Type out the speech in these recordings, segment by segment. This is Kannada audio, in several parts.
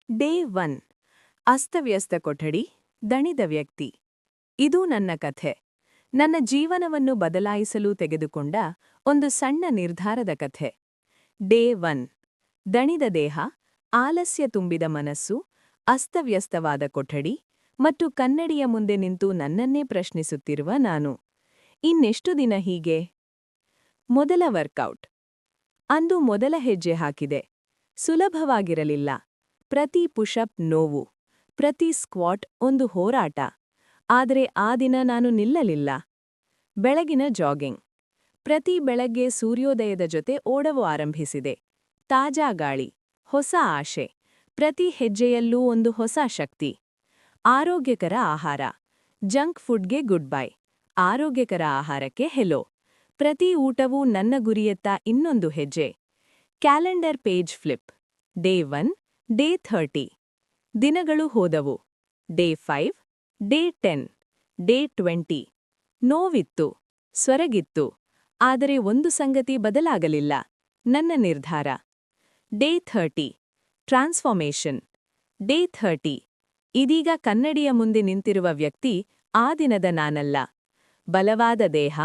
ಡೇ 1 ಅಸ್ತವ್ಯಸ್ತ ಕೊಠಡಿ ದಣಿದ ವ್ಯಕ್ತಿ ಇದು ನನ್ನ ಕಥೆ. ನನ್ನ ಜೀವನವನ್ನು ಬದಲಾಯಿಸಲು ತೆಗೆದುಕೊಂಡ ಒಂದು ಸಣ್ಣ ನಿರ್ಧಾರದ ಕಥೆ. ಡೇ 1 ದಣಿದ ದೇಹ, ಆಲಸ್ಯ ತುಂಬಿದ ಮನಸ್ಸು, ಅಸ್ತವ್ಯಸ್ತವಾದ ಕೊಠಡಿ ಮತ್ತು ಕನ್ನಡಿಯ ಮುಂದೆ ನಿಂತು ನನ್ನನ್ನೇ ಪ್ರಶ್ನಿಸುತ್ತಿರುವ ನಾನು. ಇನ್ನೆಷ್ಟು ದಿನ ಹೀಗೆ? ಮೊದಲ ವರ್ಕೌಟ್. ಅಂದು ಮೊದಲ ಹೆಜ್ಜೆ ಹಾಕಿದೆ. ಸುಲಭವಾಗಿರಲಿಲ್ಲ. ಪ್ರತಿ ಪುಷಪ್ ನೋವು, ಪ್ರತಿ ಸ್ಕ್ವಾಟ್ ಒಂದು ಹೋರಾಟ. ಆದರೆ ಆ ದಿನ ನಾನು ನಿಲ್ಲಲಿಲ್ಲ. ಬೆಳಗಿನ ಜಾಗಿಂಗ್. ಪ್ರತಿ ಬೆಳಗ್ಗೆ ಸೂರ್ಯೋದಯದ ಜೊತೆ ಓಡಲು ಆರಂಭಿಸಿದೆ. ತಾಜಾ ಗಾಳಿ, ಹೊಸ ಆಶೆ, ಪ್ರತಿ ಹೆಜ್ಜೆಯಲ್ಲೂ ಒಂದು ಹೊಸ ಶಕ್ತಿ. ಆರೋಗ್ಯಕರ ಆಹಾರ. ಜಂಕ್ ಫುಡ್ಗೆ ಗುಡ್ ಬೈ, ಆರೋಗ್ಯಕರ ಆಹಾರಕ್ಕೆ ಹೆಲೋ. ಪ್ರತಿ ಊಟವೂ ನನ್ನ ಗುರಿಯತ್ತ ಇನ್ನೊಂದು ಹೆಜ್ಜೆ. Calendar page flip. Day 1, day 30. ದಿನಗಳು ಹೋದವು. Day 5, day 10, day 20. ನೋವಿತ್ತು, ಸ್ವರಗಿತ್ತು, ಆದರೆ ಒಂದು ಸಂಗತಿ ಬದಲಾಗಲಿಲ್ಲ, ನನ್ನ ನಿರ್ಧಾರ. ಡೇ 30. ಟ್ರಾನ್ಸ್ಫಾರ್ಮೇಷನ್. ಡೇ 30. ಇದೀಗ ಕನ್ನಡಿಯ ಮುಂದೆ ನಿಂತಿರುವ ವ್ಯಕ್ತಿ ಆ ದಿನದ ನಾನಲ್ಲ. ಬಲವಾದ ದೇಹ,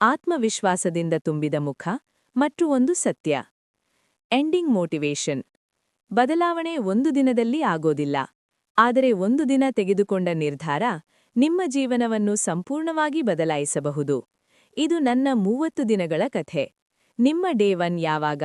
ಆತ್ಮವಿಶ್ವಾಸದಿಂದ ತುಂಬಿದ ಮುಖ ಮತ್ತು ಒಂದು ಸತ್ಯ. Ending motivation. ಬದಲಾವಣೆ ಒಂದು ದಿನದಲ್ಲಿ ಆಗೋದಿಲ್ಲ, ಆದರೆ ಒಂದು ದಿನ ತೆಗೆದುಕೊಂಡ ನಿರ್ಧಾರ ನಿಮ್ಮ ಜೀವನವನ್ನು ಸಂಪೂರ್ಣವಾಗಿ ಬದಲಾಯಿಸಬಹುದು. ಇದು ನನ್ನ 30 ದಿನಗಳ ಕಥೆ. ನಿಮ್ಮ ಡೇ 1 ಯಾವಾಗ?